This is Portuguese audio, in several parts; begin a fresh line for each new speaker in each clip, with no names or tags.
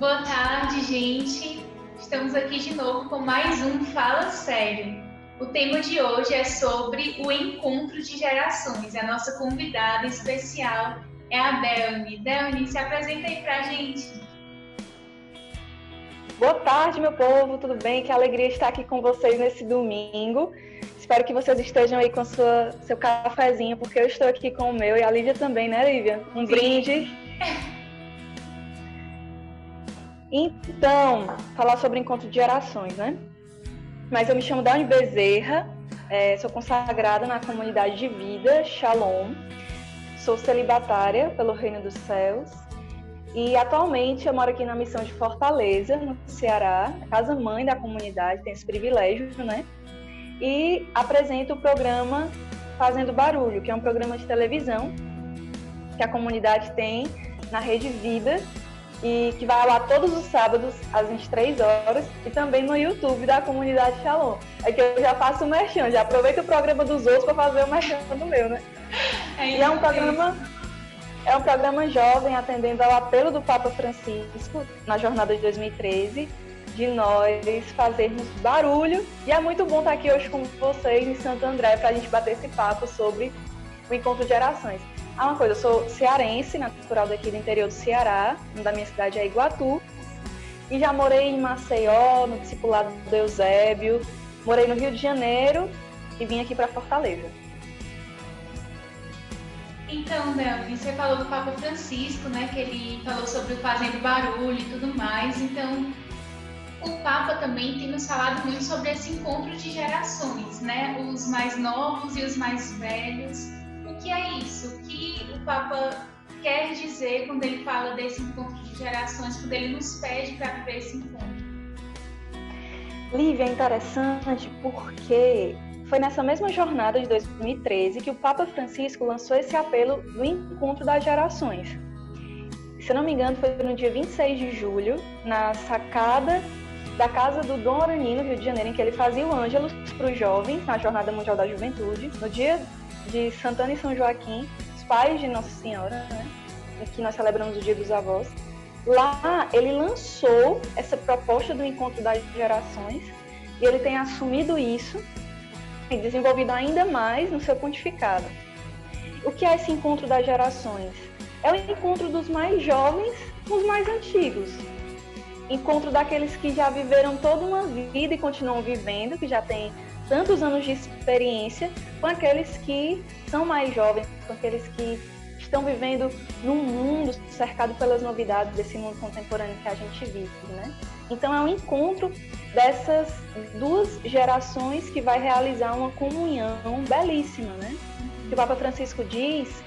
Boa tarde, gente. Estamos aqui de novo com mais um Fala Sério. O tema de hoje é sobre o encontro de gerações. A nossa convidada especial é a Delny. Delny, se apresenta aí pra gente.
Boa tarde, meu povo, tudo bem? Que alegria estar aqui com vocês nesse domingo. Espero que vocês estejam aí com seu cafezinho, porque eu estou aqui com o meu e a Lívia também, né, Lívia? Um brinde. Então, falar sobre encontro de gerações, né? Mas eu me chamo Delny Bezerra, sou consagrada na comunidade de vida, Shalom. Sou celibatária pelo Reino dos Céus. E atualmente eu moro aqui na missão de Fortaleza, no Ceará, a casa-mãe da comunidade, tem esse privilégio, né? E apresento o programa Fazendo Barulho, que é um programa de televisão que a comunidade tem na Rede Vida e que vai ao ar todos os sábados às 23 horas e também no YouTube da comunidade Shalom. É que eu já faço o merchan, já aproveito o programa dos outros para fazer o merchan do meu, né? E é um programa jovem, atendendo ao apelo do Papa Francisco, na jornada de 2013, de nós fazermos barulho. E é muito bom estar aqui hoje com vocês em Santo André, para a gente bater esse papo sobre o encontro de gerações. Uma coisa, eu sou cearense, natural daqui do interior do Ceará, da minha cidade é Iguatu, e já morei em Maceió, no discipulado do Eusébio, morei no Rio de Janeiro e vim aqui para Fortaleza.
Então, Delny, você falou do Papa Francisco, né? Que ele falou sobre o fazendo barulho e tudo mais. Então, o Papa também tem nos falado muito sobre esse encontro de gerações, né? Os mais novos e os mais velhos. O que é isso? O que o Papa quer dizer quando ele fala desse encontro de gerações, quando ele nos pede para viver esse encontro?
Lívia, é interessante porque foi nessa mesma jornada de 2013 que o Papa Francisco lançou esse apelo do encontro das gerações. Se eu não me engano, foi no dia 26 de julho, na sacada da casa do Dom Orani, no Rio de Janeiro, em que ele fazia o Ângelus para os jovens, na Jornada Mundial da Juventude, no dia de Santana e São Joaquim, os pais de Nossa Senhora, né, em que nós celebramos o Dia dos Avós. Lá, ele lançou essa proposta do encontro das gerações e ele tem assumido isso e desenvolvido ainda mais no seu pontificado. O que é esse encontro das gerações? É o encontro dos mais jovens com os mais antigos. Encontro daqueles que já viveram toda uma vida e continuam vivendo, que já têm tantos anos de experiência, com aqueles que são mais jovens, com aqueles que estão vivendo num mundo cercado pelas novidades desse mundo contemporâneo que a gente vive, né? Então é um encontro dessas duas gerações que vai realizar uma comunhão belíssima, né? O Papa Francisco diz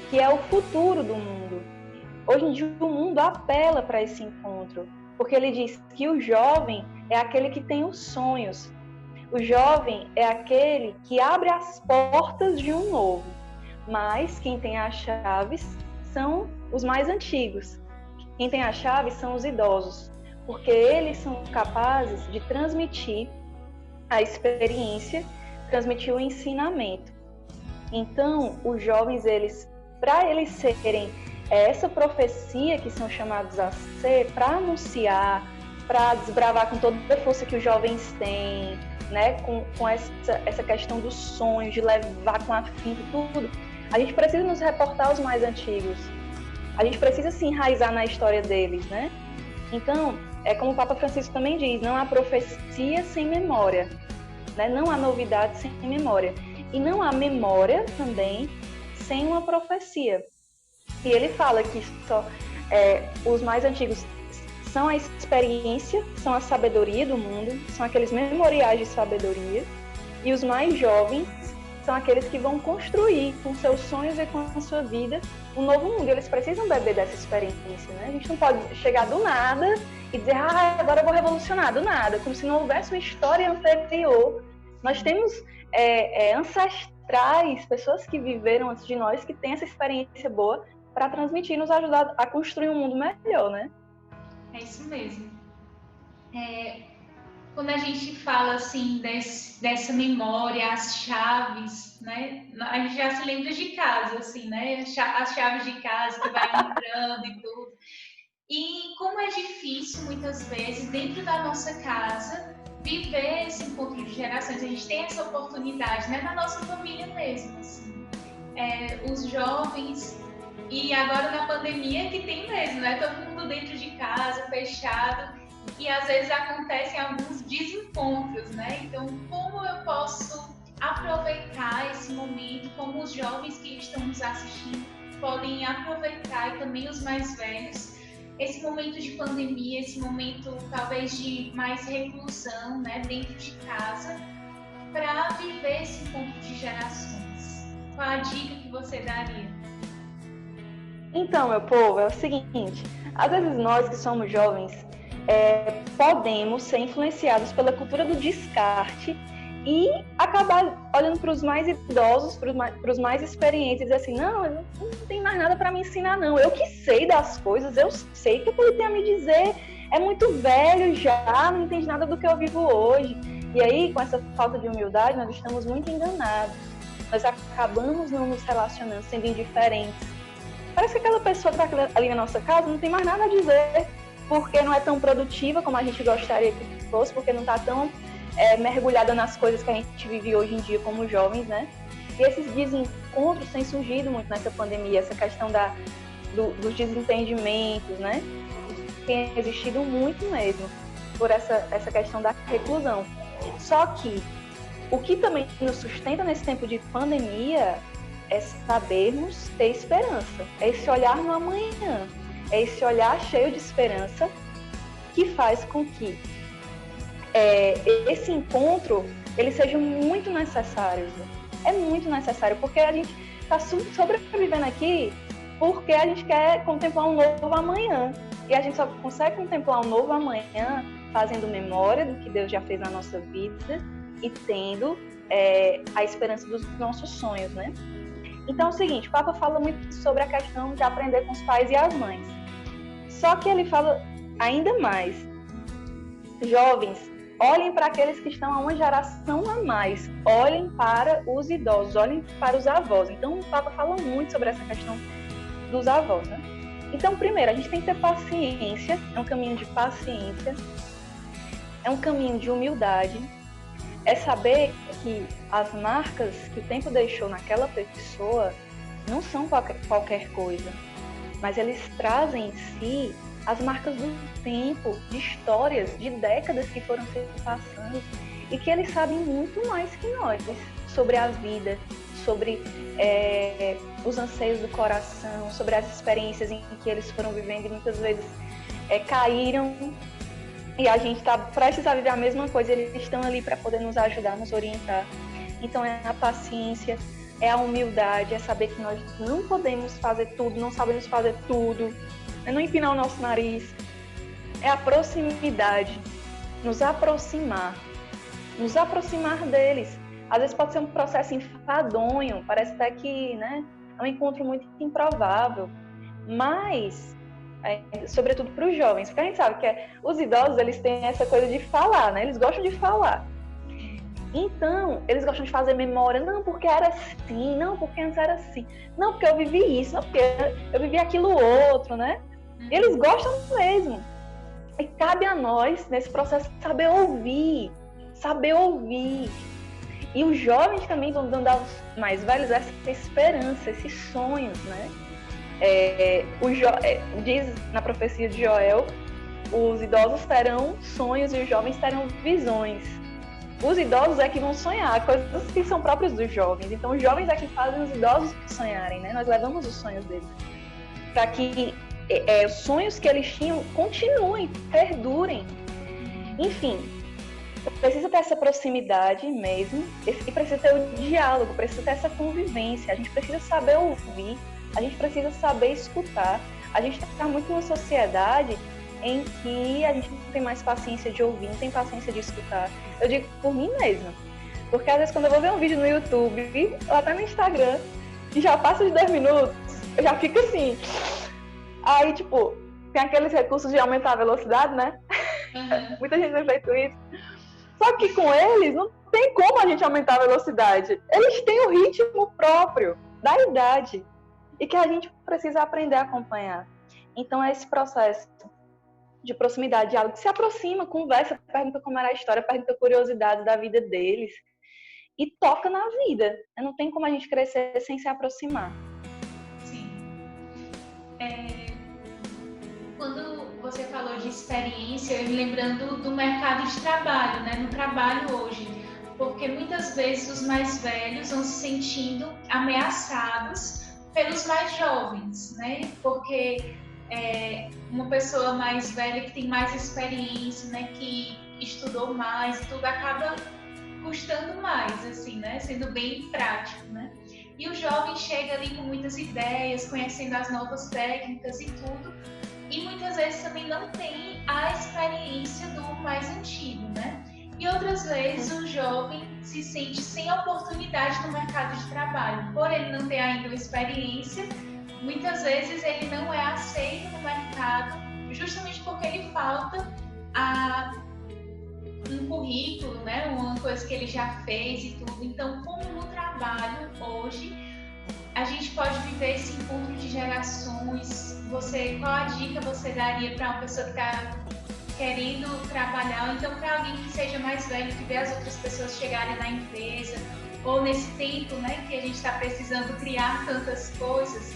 que é o futuro do mundo. Hoje em dia o mundo apela para esse encontro, porque ele diz que o jovem é aquele que tem os sonhos. O jovem é aquele que abre as portas de um novo, mas quem tem as chaves são os mais antigos. Quem tem as chaves são os idosos, porque eles são capazes de transmitir a experiência, transmitir o ensinamento. Então, os jovens, para eles serem essa profecia que são chamados a ser, para anunciar, para desbravar com toda a força que os jovens têm, né, com essa questão dos sonhos, de levar com afinco tudo, a gente precisa nos reportar aos mais antigos. A gente precisa se enraizar na história deles, né? Então, é como o Papa Francisco também diz, não há profecia sem memória, né? Não há novidade sem memória. E não há memória também sem uma profecia. E ele fala que os mais antigos são a experiência, são a sabedoria do mundo, são aqueles memoriais de sabedoria, e os mais jovens são aqueles que vão construir com seus sonhos e com a sua vida um novo mundo. Eles precisam beber dessa experiência, né? A gente não pode chegar do nada e dizer, agora eu vou revolucionar, do nada, como se não houvesse uma história anterior. Nós temos ancestrais, pessoas que viveram antes de nós, que têm essa experiência boa para transmitir, nos ajudar a construir um mundo melhor, né?
É isso mesmo. Quando a gente fala assim dessa memória, as chaves, né? A gente já se lembra de casa, assim, né? As chaves de casa que vai entrando e tudo. E como é difícil, muitas vezes, dentro da nossa casa, viver esse encontro de gerações. A gente tem essa oportunidade, né? Na nossa família mesmo, assim. Os jovens, e agora na pandemia que tem mesmo, né? Todo mundo dentro de casa, fechado, e às vezes acontecem alguns desencontros, né? Então, como eu posso aproveitar esse momento, como os jovens que estão nos assistindo podem aproveitar, e também os mais velhos, esse momento de pandemia, esse momento talvez de mais reclusão, né, dentro de casa, para viver esse encontro de gerações. Qual a dica que você daria?
Então, meu povo, é o seguinte, às vezes nós que somos jovens podemos ser influenciados pela cultura do descarte e acabar olhando para os mais idosos, para os mais experientes e dizer assim, não tem mais nada para me ensinar não, eu que sei das coisas, eu sei que ele tem a me dizer, é muito velho já, não entende nada do que eu vivo hoje. E aí, com essa falta de humildade, nós estamos muito enganados, nós acabamos não nos relacionando, sendo indiferentes. Parece que aquela pessoa que está ali na nossa casa não tem mais nada a dizer, porque não é tão produtiva como a gente gostaria que fosse, porque não está tão mergulhada nas coisas que a gente vive hoje em dia como jovens, né? E esses desencontros têm surgido muito nessa pandemia, essa questão dos desentendimentos, né? Tem existido muito mesmo por essa questão da reclusão. Só que o que também nos sustenta nesse tempo de pandemia é sabermos ter esperança, é esse olhar no amanhã, é esse olhar cheio de esperança que faz com que esse encontro ele seja muito necessário. É muito necessário, porque a gente está sobrevivendo aqui porque a gente quer contemplar um novo amanhã. E a gente só consegue contemplar um novo amanhã fazendo memória do que Deus já fez na nossa vida e tendo a esperança dos nossos sonhos, né? Então é o seguinte, o Papa fala muito sobre a questão de aprender com os pais e as mães. Só que ele fala ainda mais. Jovens, olhem para aqueles que estão a uma geração a mais. Olhem para os idosos, olhem para os avós. Então o Papa fala muito sobre essa questão dos avós, né? Então, primeiro, a gente tem que ter paciência. É um caminho de paciência. É um caminho de humildade. É saber que as marcas que o tempo deixou naquela pessoa não são qualquer coisa, mas eles trazem em si as marcas do tempo, de histórias, de décadas que foram se passando e que eles sabem muito mais que nós sobre a vida, sobre os anseios do coração, sobre as experiências em que eles foram vivendo e muitas vezes caíram. E a gente está prestes a viver a mesma coisa, eles estão ali para poder nos ajudar, nos orientar. Então é a paciência, é a humildade, é saber que nós não podemos fazer tudo, não sabemos fazer tudo, é não empinar o nosso nariz. É a proximidade, nos aproximar deles. Às vezes pode ser um processo enfadonho, parece até que, né, é um encontro muito improvável, mas sobretudo para os jovens, porque a gente sabe que os idosos eles têm essa coisa de falar, né? Eles gostam de falar. Então, eles gostam de fazer memória, não porque era assim, não porque antes era assim, não porque eu vivi isso, não porque eu vivi aquilo outro, né? E eles gostam mesmo. E cabe a nós, nesse processo, saber ouvir. E os jovens também vão dando aos mais velhos essa esperança, esses sonhos, né? Diz na profecia de Joel, os idosos terão sonhos e os jovens terão visões. Os idosos é que vão sonhar, coisas que são próprias dos jovens. Então os jovens é que fazem os idosos sonharem, né? Nós levamos os sonhos deles para que os sonhos que eles tinham continuem, perdurem. Enfim, precisa ter essa proximidade mesmo, e precisa ter o diálogo, precisa ter essa convivência. A gente precisa saber ouvir, a gente precisa saber escutar. A gente está muito numa sociedade em que a gente não tem mais paciência de ouvir, não tem paciência de escutar. Eu digo por mim mesma, porque às vezes quando eu vou ver um vídeo no YouTube, ou até no Instagram, e já passa de 10 minutos, eu já fico assim. Aí, tipo, tem aqueles recursos de aumentar a velocidade, né? Uhum. Muita gente tem feito isso. Só que com eles, não tem como a gente aumentar a velocidade. Eles têm o ritmo próprio da idade e que a gente precisa aprender a acompanhar. Então é esse processo de proximidade, de algo que se aproxima, conversa, pergunta como era a história, pergunta curiosidades da vida deles e toca na vida. Não tem como a gente crescer sem se aproximar.
Sim. Quando você falou de experiência, eu me lembrando do mercado de trabalho, né? No trabalho hoje. Porque muitas vezes os mais velhos vão se sentindo ameaçados pelos mais jovens, né? Porque uma pessoa mais velha que tem mais experiência, né? Que estudou mais, tudo acaba custando mais, assim, né? Sendo bem prático, né? E o jovem chega ali com muitas ideias, conhecendo as novas técnicas e tudo, e muitas vezes também não tem a experiência do mais antigo, né? E outras vezes o jovem se sente sem oportunidade no mercado de trabalho. Por ele não ter ainda uma experiência, muitas vezes ele não é aceito no mercado, justamente porque ele falta um currículo, né? Uma coisa que ele já fez e tudo. Então, como no trabalho hoje, a gente pode viver esse encontro de gerações. Qual a dica você daria para uma pessoa que está querendo trabalhar, ou então para alguém que seja mais velho, que vê as outras pessoas chegarem na empresa, ou nesse tempo, né, que a gente está precisando criar tantas coisas,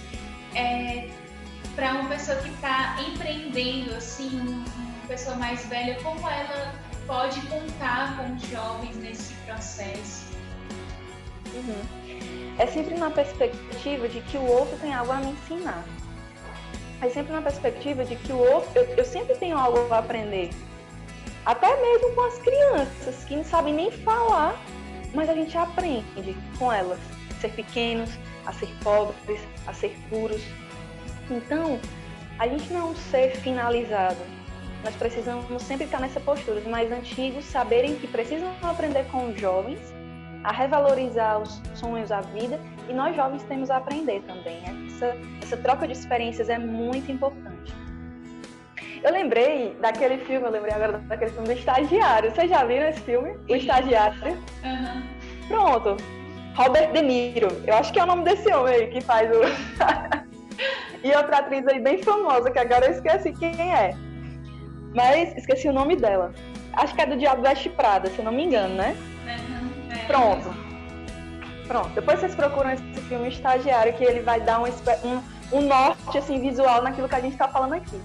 para uma pessoa que está empreendendo, assim, uma pessoa mais velha, como ela pode contar com os jovens nesse processo?
É sempre na perspectiva de que o outro tem algo a me ensinar. É sempre na perspectiva de que o outro, eu sempre tenho algo a aprender. Até mesmo com as crianças que não sabem nem falar, mas a gente aprende com elas. A ser pequenos, a ser pobres, a ser puros. Então, a gente não é um ser finalizado. Nós precisamos sempre estar nessa postura. Os mais antigos saberem que precisam aprender com os jovens, a revalorizar os sonhos, a vida, e nós jovens temos a aprender também. Essa troca de experiências é muito importante. Eu lembrei daquele filme, daquele filme do Estagiário. Vocês já viram esse filme? O Estagiário?
Uhum.
Pronto. Robert De Niro. Eu acho que é o nome desse homem aí que faz o... E outra atriz aí bem famosa, que agora eu esqueci quem é. Mas esqueci o nome dela. Acho que é do Diabo Veste Prada, se eu não me engano, né? Pronto. Depois vocês procuram esse filme Estagiário, que ele vai dar um norte assim, visual naquilo que a gente está falando aqui.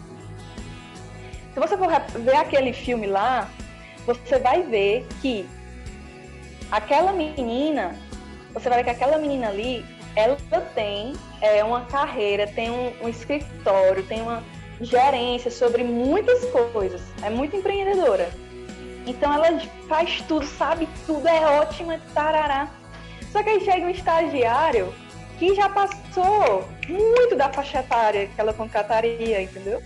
Se você for ver aquele filme lá, você vai ver que aquela menina ali, ela tem uma carreira, tem um escritório, tem uma gerência sobre muitas coisas. É muito empreendedora. Então ela faz tudo, sabe tudo, é ótima, tarará. Só que aí chega um estagiário que já passou muito da faixa etária que ela contrataria, entendeu?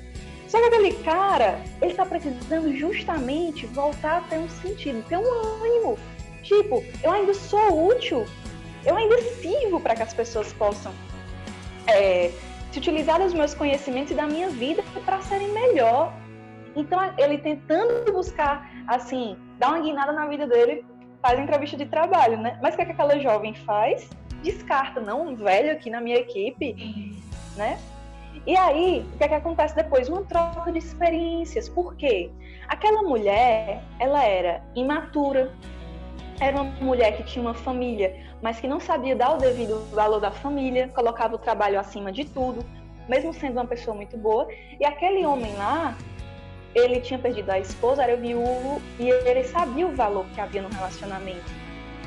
Só que aquele cara, ele tá precisando justamente voltar a ter um sentido, ter um ânimo. Tipo, eu ainda sou útil, eu ainda sirvo para que as pessoas possam se utilizar dos meus conhecimentos e da minha vida para serem melhor. Então, ele tentando buscar, assim, dar uma guinada na vida dele, faz entrevista de trabalho, né? Mas o que aquela jovem faz? Descarta, não, um velho aqui na minha equipe, né? E aí, o que acontece depois? Uma troca de experiências. Por quê? Aquela mulher, ela era imatura, era uma mulher que tinha uma família, mas que não sabia dar o devido valor da família, colocava o trabalho acima de tudo, mesmo sendo uma pessoa muito boa. E aquele homem lá, ele tinha perdido a esposa, era viúvo, e ele sabia o valor que havia no relacionamento.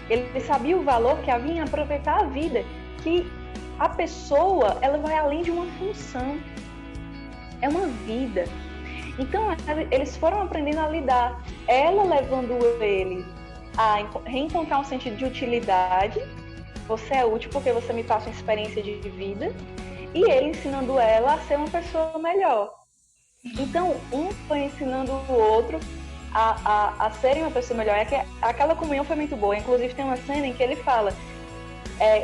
Ele sabia o valor que havia em aproveitar a vida, que a pessoa, ela vai além de uma função. É uma vida. Então, eles foram aprendendo a lidar. Ela levando ele a reencontrar um sentido de utilidade. Você é útil porque você me passa uma experiência de vida. E ele ensinando ela a ser uma pessoa melhor. Então, um foi ensinando o outro a serem uma pessoa melhor. Aquela comunhão foi muito boa. Inclusive, tem uma cena em que ele fala: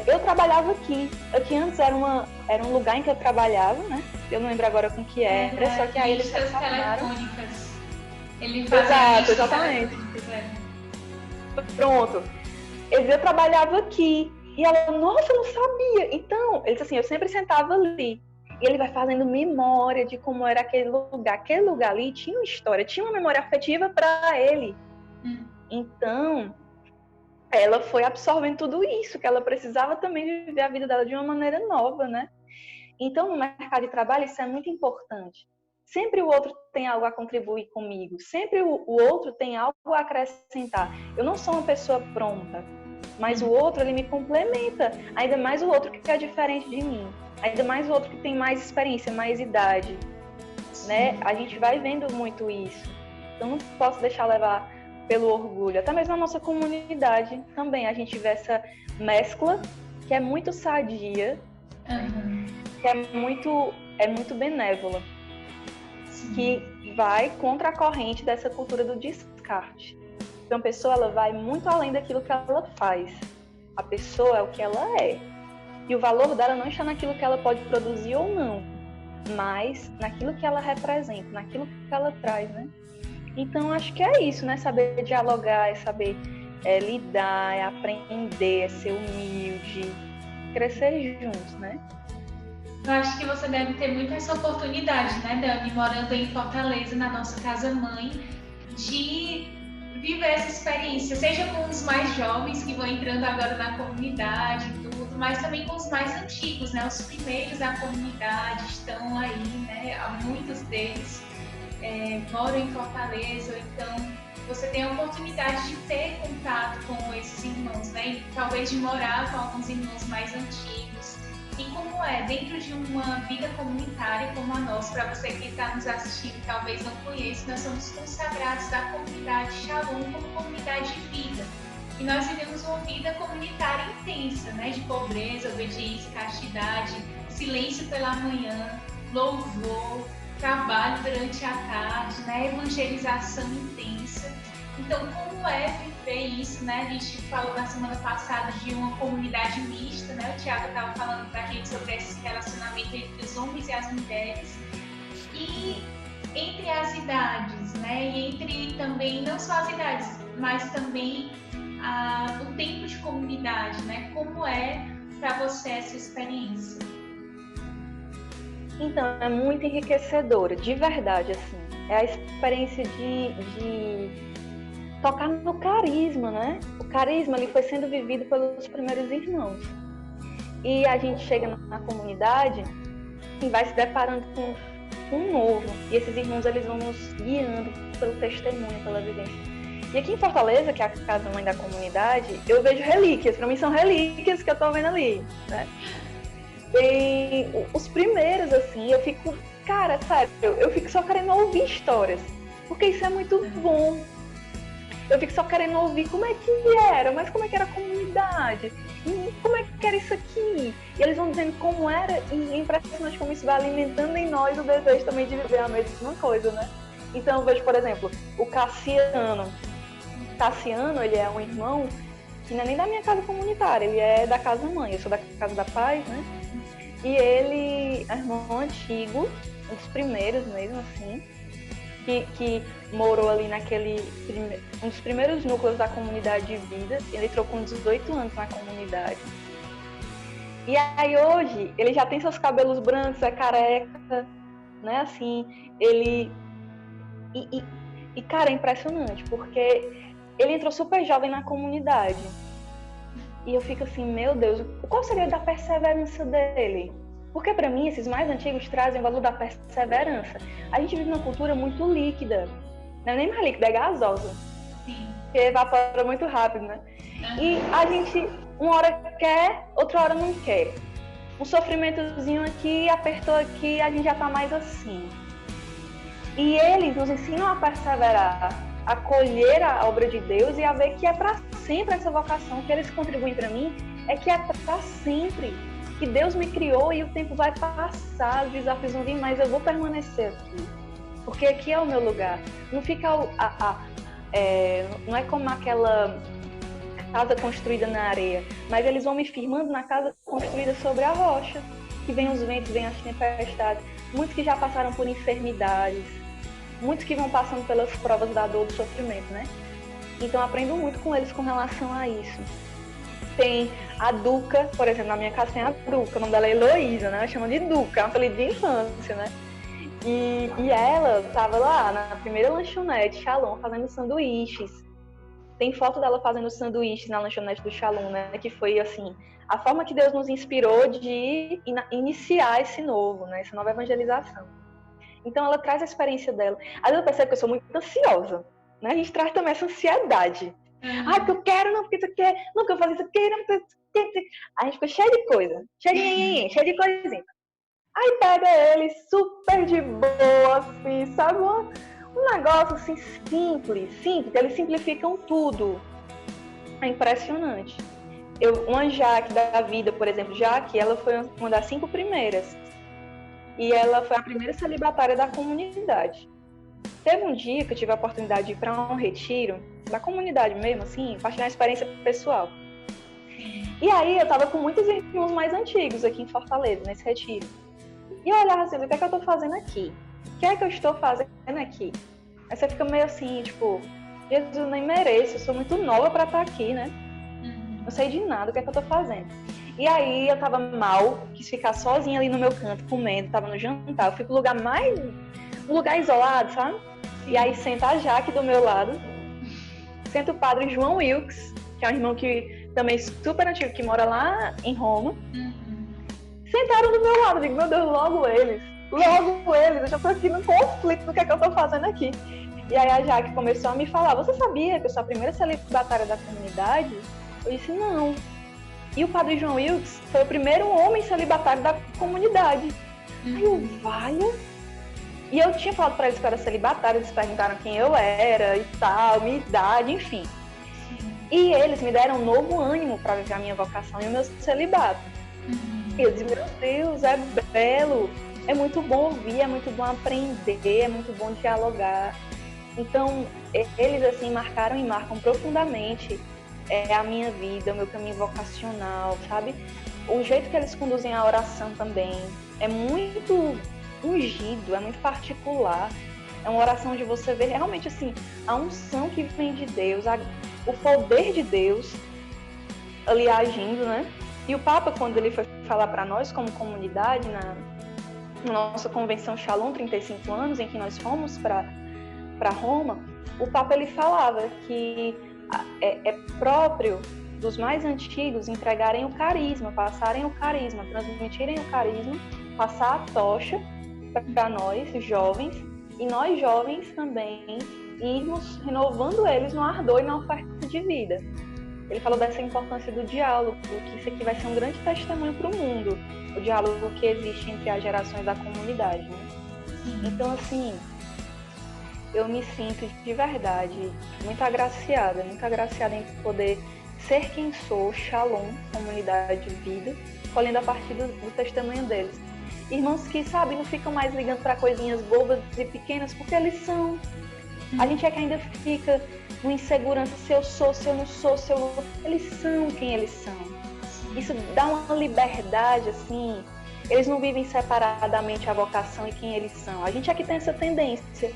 eu trabalhava aqui. Aqui antes era um lugar em que eu trabalhava, né? Eu não lembro agora com que era. Só que aí eles se separaram.
Ele fazia
exatamente. Pronto. Eu trabalhava aqui. E ela, nossa, eu não sabia. Então, ele disse assim, eu sempre sentava ali. E ele vai fazendo memória de como era aquele lugar. Aquele lugar ali tinha uma história, tinha uma memória afetiva para ele. Então, ela foi absorvendo tudo isso, que ela precisava também viver a vida dela de uma maneira nova, né? Então, no mercado de trabalho, isso é muito importante. Sempre o outro tem algo a contribuir comigo. Sempre o outro tem algo a acrescentar. Eu não sou uma pessoa pronta, mas o outro, ele me complementa. Ainda mais o outro que é diferente de mim. Ainda mais o outro que tem mais experiência, mais idade. Né? A gente vai vendo muito isso. Então, não posso deixar levar pelo orgulho. Até mesmo na nossa comunidade também. A gente vê essa mescla que é muito sadia, que é muito benévola. Que vai contra a corrente dessa cultura do descarte. Então, a pessoa, ela vai muito além daquilo que ela faz. A pessoa é o que ela é. E o valor dela não está naquilo que ela pode produzir ou não, mas naquilo que ela representa, naquilo que ela traz, né? Então, acho que é isso, né? Saber dialogar, é saber lidar, é aprender, é ser humilde, crescer juntos, né?
Eu acho que você deve ter muito essa oportunidade, né, Dani, morando em Fortaleza, na nossa casa-mãe, de viver essa experiência, seja com os mais jovens que vão entrando agora na comunidade e tudo, mas também com os mais antigos, né, os primeiros da comunidade estão aí, né, muitos deles moram em Fortaleza, então você tem a oportunidade de ter contato com esses irmãos, né, e talvez de morar com alguns irmãos mais antigos. E como é dentro de uma vida comunitária como a nossa, para você que está nos assistindo e talvez não conheça, nós somos consagrados da comunidade Shalom como comunidade de vida. E nós vivemos uma vida comunitária intensa, né? De pobreza, obediência, castidade, silêncio pela manhã, louvor, trabalho durante a tarde, né? Evangelização intensa. Então, como é viver isso, né? A gente falou na semana passada de uma comunidade mista, né? O Thiago estava falando pra gente sobre esse relacionamento entre os homens e as mulheres. E entre as idades, né? E entre também, não só as idades, mas também o tempo de comunidade, né? Como é para você essa experiência?
Então, é muito enriquecedora, de verdade, assim. É a experiência de tocar no carisma, né? O carisma ali foi sendo vivido pelos primeiros irmãos. E a gente chega na comunidade e vai se deparando com um novo. E esses irmãos, eles vão nos guiando pelo testemunho, pela vivência. E aqui em Fortaleza, que é a casa-mãe da comunidade, eu vejo relíquias. Para mim são relíquias que eu tô vendo ali, né? E os primeiros, assim, eu fico... Cara, sério, eu fico só querendo ouvir histórias. Porque isso é muito bom. Eu fico só querendo ouvir como é que era, mas como é que era a comunidade, e como é que era isso aqui. E eles vão dizendo como era, e é impressionante como isso vai alimentando em nós o desejo também de viver a mesma coisa, né? Então eu vejo, por exemplo, o Cassiano. Cassiano, ele é um irmão que não é nem da minha casa comunitária, ele é da casa-mãe, eu sou da Casa da Paz, né? E ele é irmão antigo, um dos primeiros mesmo, assim, que morou ali um dos primeiros núcleos da comunidade de vida. Ele entrou com 18 anos na comunidade. E aí hoje, ele já tem seus cabelos brancos, é careca, né, assim, ele... E cara, é impressionante, porque ele entrou super jovem na comunidade. E eu fico assim, meu Deus, qual seria da perseverança dele? Porque para mim, esses mais antigos trazem o valor da perseverança. A gente vive numa cultura muito líquida. Não é nem mais líquida, é gasosa.
Sim.
Que evapora muito rápido, né? E a gente, uma hora quer, outra hora não quer. Um sofrimentozinho aqui, apertou aqui, a gente já tá mais assim. E eles nos ensinam a perseverar, a colher a obra de Deus e a ver que é para sempre essa vocação. Que eles contribuem para mim é que é para sempre. Que Deus me criou e o tempo vai passar, os desafios vão vir, mas eu vou permanecer aqui. Porque aqui é o meu lugar. Não fica não é como aquela casa construída na areia, mas eles vão me firmando na casa construída sobre a rocha. Que vem os ventos, vem as tempestades. Muitos que já passaram por enfermidades, muitos que vão passando pelas provas da dor, do sofrimento, né? Então aprendo muito com eles com relação a isso. Tem a Duca, por exemplo, na minha casa tem a Duca, o nome dela é Heloísa, né? Eu chamo de Duca, é um apelido de infância, né? E ela estava lá na primeira lanchonete Shalom fazendo sanduíches. Tem foto dela fazendo sanduíches na lanchonete do Shalom, né? Que foi, assim, a forma que Deus nos inspirou de iniciar esse novo, né? Essa nova evangelização. Então, ela traz a experiência dela. Aí eu percebo que eu sou muito ansiosa, né? A gente traz também essa ansiedade. Porque eu quero, não, porque tu quer, não, porque eu faço isso aqui, não, porque a gente fica cheio de coisa, cheio de coisinha. Aí pega ele super de boa, assim, sabe? Um negócio assim simples, eles simplificam tudo. É impressionante. Uma Jaque da vida, por exemplo, Jaque, ela foi uma das 5 primeiras. E ela foi a primeira celibatária da comunidade. Teve um dia que eu tive a oportunidade de ir para um retiro, da comunidade mesmo, assim, partilhar uma experiência pessoal. E aí eu tava com muitos irmãos mais antigos aqui em Fortaleza, nesse retiro. E eu olhava assim, o que é que eu tô fazendo aqui? O que é que eu estou fazendo aqui? Aí você fica meio assim, tipo, Jesus, eu nem mereço, eu sou muito nova pra estar aqui, né? Não sei de nada, o que é que eu tô fazendo? E aí eu tava mal, quis ficar sozinha ali no meu canto, comendo, tava no jantar. Eu fui pro um lugar isolado, sabe? E aí senta a Jaque do meu lado, senta o padre João Wilkes, que é um irmão que também super antigo, que mora lá em Roma. Sentaram do meu lado, eu digo, meu Deus, logo eles, eu já tô aqui no conflito do que é que eu tô fazendo aqui. E aí a Jaque começou a me falar, você sabia que eu sou a primeira celibatária da comunidade? Eu disse, não. E o padre João Wilkes foi o primeiro homem celibatário da comunidade. Aí eu, valha. E eu tinha falado para eles que eu era celibatária, eles perguntaram quem eu era e tal, minha idade, enfim. E eles me deram um novo ânimo para viver a minha vocação e o meu celibato. E eu disse, meu Deus, é belo, é muito bom ouvir, é muito bom aprender, é muito bom dialogar. Então, eles assim marcaram e marcam profundamente a minha vida, o meu caminho vocacional, sabe? O jeito que eles conduzem a oração também é muito ungido, é muito particular. É uma oração de você ver realmente assim, a unção que vem de Deus, o poder de Deus ali agindo, né? E o Papa, quando ele foi falar para nós como comunidade, na nossa convenção Shalom, 35 anos, em que nós fomos para Roma, o Papa ele falava que é próprio dos mais antigos entregarem o carisma, passarem o carisma, transmitirem o carisma, passar a tocha para nós, jovens, e nós jovens também irmos renovando eles no ardor e na oferta de vida. Ele falou dessa importância do diálogo, que isso aqui vai ser um grande testemunho para o mundo, o diálogo que existe entre as gerações da comunidade, né? Então, assim, eu me sinto de verdade muito agraciada em poder ser quem sou, Shalom, comunidade de vida, colhendo a partir do testemunho deles. Irmãos que, sabe, não ficam mais ligando para coisinhas bobas e pequenas, porque eles são. A gente é que ainda fica com insegurança se eu sou, se eu não sou, se eu não... Eles são quem eles são. Isso dá uma liberdade, assim. Eles não vivem separadamente a vocação e quem eles são. A gente é que tem essa tendência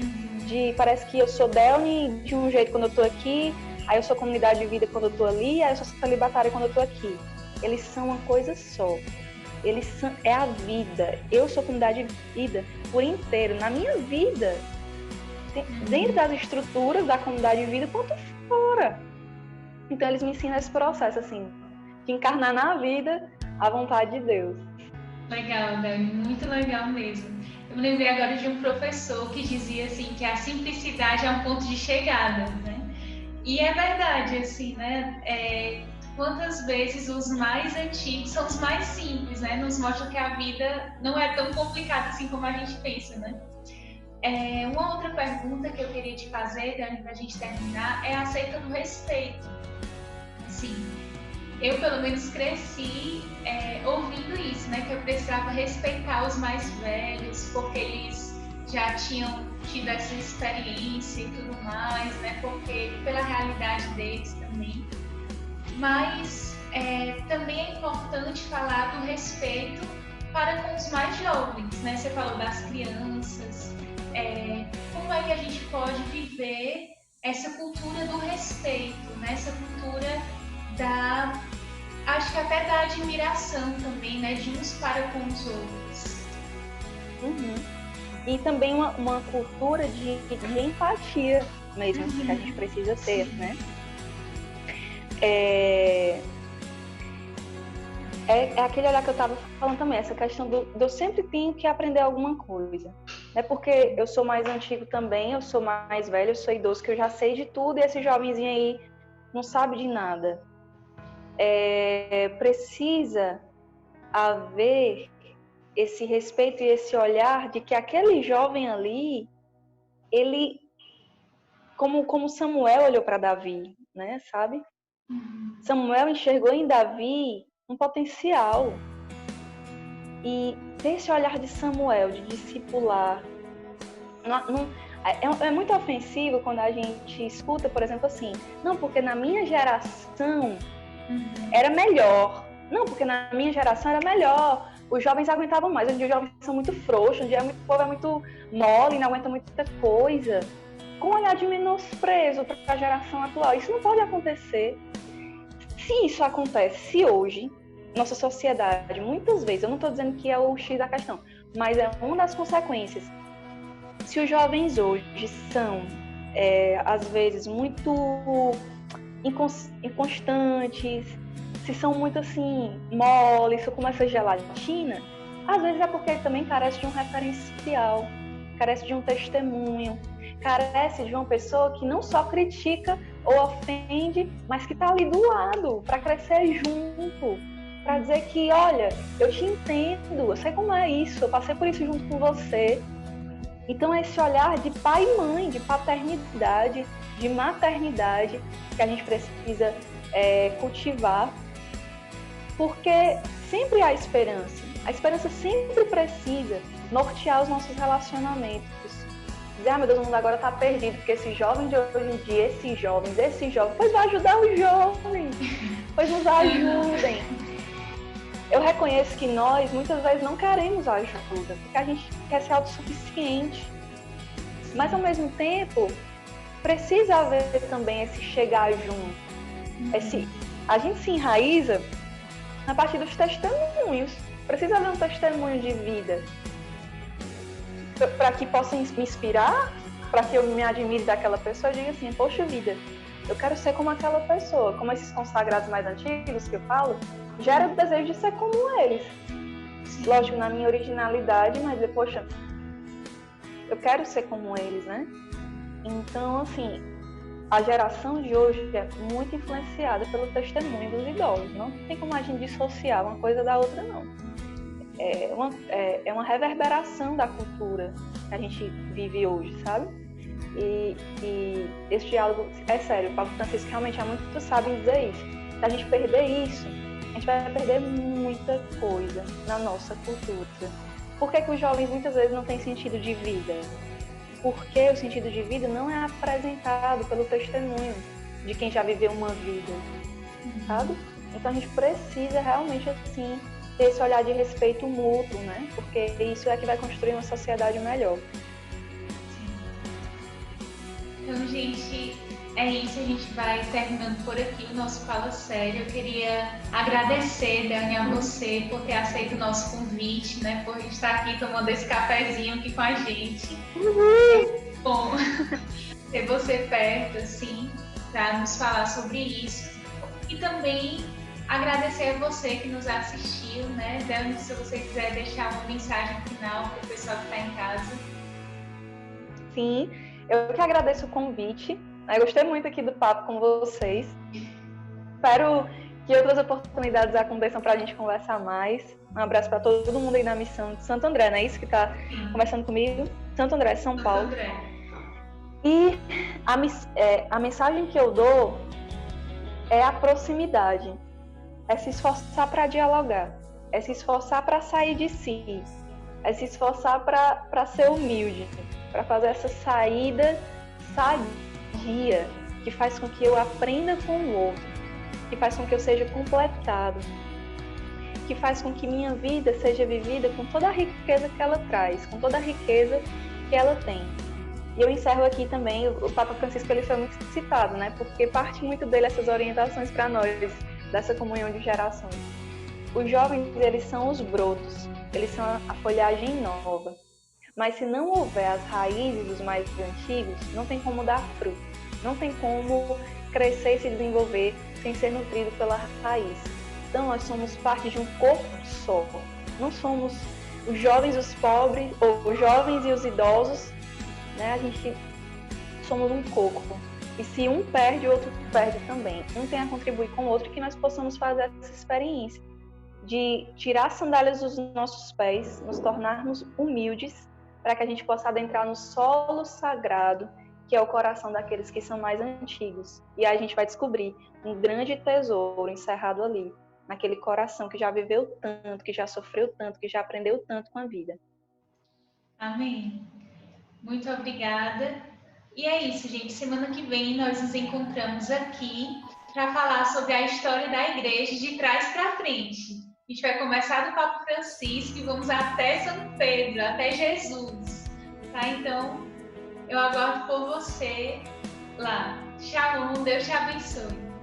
de, parece que eu sou Delny de um jeito quando eu tô aqui, aí eu sou comunidade de vida quando eu tô ali, aí eu sou celibatária quando eu tô aqui. Eles são uma coisa só. Eles são, é a vida. Eu sou comunidade de vida por inteiro. Na minha vida, dentro das estruturas da comunidade de vida, quanto fora. Então eles me ensinam esse processo, assim, de encarnar na vida a vontade de Deus.
Legal, Dani, muito legal mesmo. Eu me lembrei agora de um professor que dizia assim que a simplicidade é um ponto de chegada, né? E é verdade, assim, né? Quantas vezes os mais antigos são os mais simples, né? Nos mostram que a vida não é tão complicada assim como a gente pensa, né? Uma outra pergunta que eu queria te fazer, Dani, para a gente terminar, é acerca do respeito. Assim, eu pelo menos cresci ouvindo isso, né? Que eu precisava respeitar os mais velhos, porque eles já tinham tido essa experiência e tudo mais, né? Porque pela realidade deles também. Mas também é importante falar do respeito para com os mais jovens, né? Você falou das crianças. Como é que a gente pode viver essa cultura do respeito, né? Essa cultura acho que até da admiração também, né, de uns para com os outros.
Uhum. E também uma cultura de empatia mesmo, que a gente precisa ter, né? É aquele olhar que eu estava falando também, essa questão do eu sempre tenho que aprender alguma coisa. Não é porque eu sou mais antigo também, eu sou mais velho, eu sou idoso, que eu já sei de tudo, e esse jovenzinho aí não sabe de nada. Precisa haver esse respeito e esse olhar de que aquele jovem ali, ele, como Samuel olhou para Davi, né, sabe? Samuel enxergou em Davi um potencial. E ter esse olhar de Samuel, de discipular, é muito ofensivo quando a gente escuta, por exemplo, assim, não, porque na minha geração era melhor. Não, porque na minha geração era melhor. Os jovens aguentavam mais. Hoje em dia os jovens são muito frouxos, hoje em dia o povo é muito mole, não aguenta muita coisa. Com um olhar de menosprezo para a geração atual. Isso não pode acontecer. Se isso acontece, se hoje, nossa sociedade, muitas vezes, eu não estou dizendo que é o X da questão, mas é uma das consequências. Se os jovens hoje são, às vezes, muito inconstantes, se são muito assim, moles, se como essa gelatina, às vezes é porque ele também carece de um referencial, carece de um testemunho, carece de uma pessoa que não só critica ou ofende, mas que está ali do lado, para crescer junto, para dizer que, olha, eu te entendo, eu sei como é isso, eu passei por isso junto com você. Então, esse olhar de pai e mãe, de paternidade, de maternidade, que a gente precisa cultivar, porque sempre há esperança. A esperança sempre precisa nortear os nossos relacionamentos. Dizer, meu Deus, o mundo agora está perdido, porque esses jovens de hoje em dia, esses jovens, pois vai ajudar os jovens, pois nos ajudem. Eu reconheço que nós, muitas vezes, não queremos ajuda, porque a gente quer ser autossuficiente. Mas, ao mesmo tempo, precisa haver também esse chegar junto. A gente se enraiza a partir dos testemunhos. Precisa haver um testemunho de vida. Para que possa me inspirar, para que eu me admire daquela pessoa e diga assim, poxa vida, eu quero ser como aquela pessoa. Como esses consagrados mais antigos que eu falo, gera o desejo de ser como eles. Lógico, na minha originalidade, mas poxa, eu quero ser como eles, né? Então, assim, a geração de hoje é muito influenciada pelo testemunho dos idosos. Não tem como a gente dissociar uma coisa da outra, não. É uma reverberação da cultura que a gente vive hoje, sabe? E esse diálogo, é sério, o Papa Francisco realmente é muito sábio em dizer isso. Se a gente perder isso, a gente vai perder muita coisa na nossa cultura. Por que os jovens muitas vezes não têm sentido de vida? Porque o sentido de vida não é apresentado pelo testemunho de quem já viveu uma vida, sabe? Então a gente precisa realmente, assim, ter esse olhar de respeito mútuo, né? Porque isso é que vai construir uma sociedade melhor.
Então, gente, é isso. A gente vai terminando por aqui o nosso Fala Sério. Eu queria agradecer, Dani, a você por ter aceito o nosso convite, né? Por estar aqui tomando esse cafezinho aqui com a gente. É bom ter você perto, assim, para nos falar sobre isso. E também agradecer a você que nos assistiu, né? Dani, se você quiser deixar uma mensagem final para o pessoal que está em casa.
Sim, eu que agradeço o convite. Eu gostei muito aqui do papo com vocês. Espero que outras oportunidades aconteçam para a gente conversar mais. Um abraço para todo mundo aí na missão de Santo André, não é isso que está conversando comigo? Santo André, São Paulo.
Santo André.
E a mensagem que eu dou é a proximidade. É se esforçar para dialogar. É se esforçar para sair de si. É se esforçar para ser humilde. Para fazer essa saída sadia, que faz com que eu aprenda com o outro, que faz com que eu seja completado, que faz com que minha vida seja vivida com toda a riqueza que ela traz, com toda a riqueza que ela tem. E eu encerro aqui também, o Papa Francisco ele foi muito citado, né? Porque parte muito dele essas orientações para nós dessa comunhão de gerações. Os jovens, eles são os brotos, eles são a folhagem nova. Mas se não houver as raízes dos mais antigos, não tem como dar fruto, não tem como crescer e se desenvolver sem ser nutrido pela raiz. Então, nós somos parte de um corpo só. Não somos os jovens, os pobres, ou os jovens e os idosos, né? A gente somos um corpo. E se um perde, o outro perde também. Um tem a contribuir com o outro, que nós possamos fazer essa experiência de tirar as sandálias dos nossos pés, nos tornarmos humildes, para que a gente possa adentrar no solo sagrado, que é o coração daqueles que são mais antigos. E aí a gente vai descobrir um grande tesouro encerrado ali, naquele coração que já viveu tanto, que já sofreu tanto, que já aprendeu tanto com a vida.
Amém. Muito obrigada. E é isso, gente. Semana que vem nós nos encontramos aqui para falar sobre a história da igreja de trás para frente. A gente vai começar do Papa Francisco e vamos até São Pedro, até Jesus. Tá? Então, eu aguardo por você lá. Shalom, Deus te abençoe.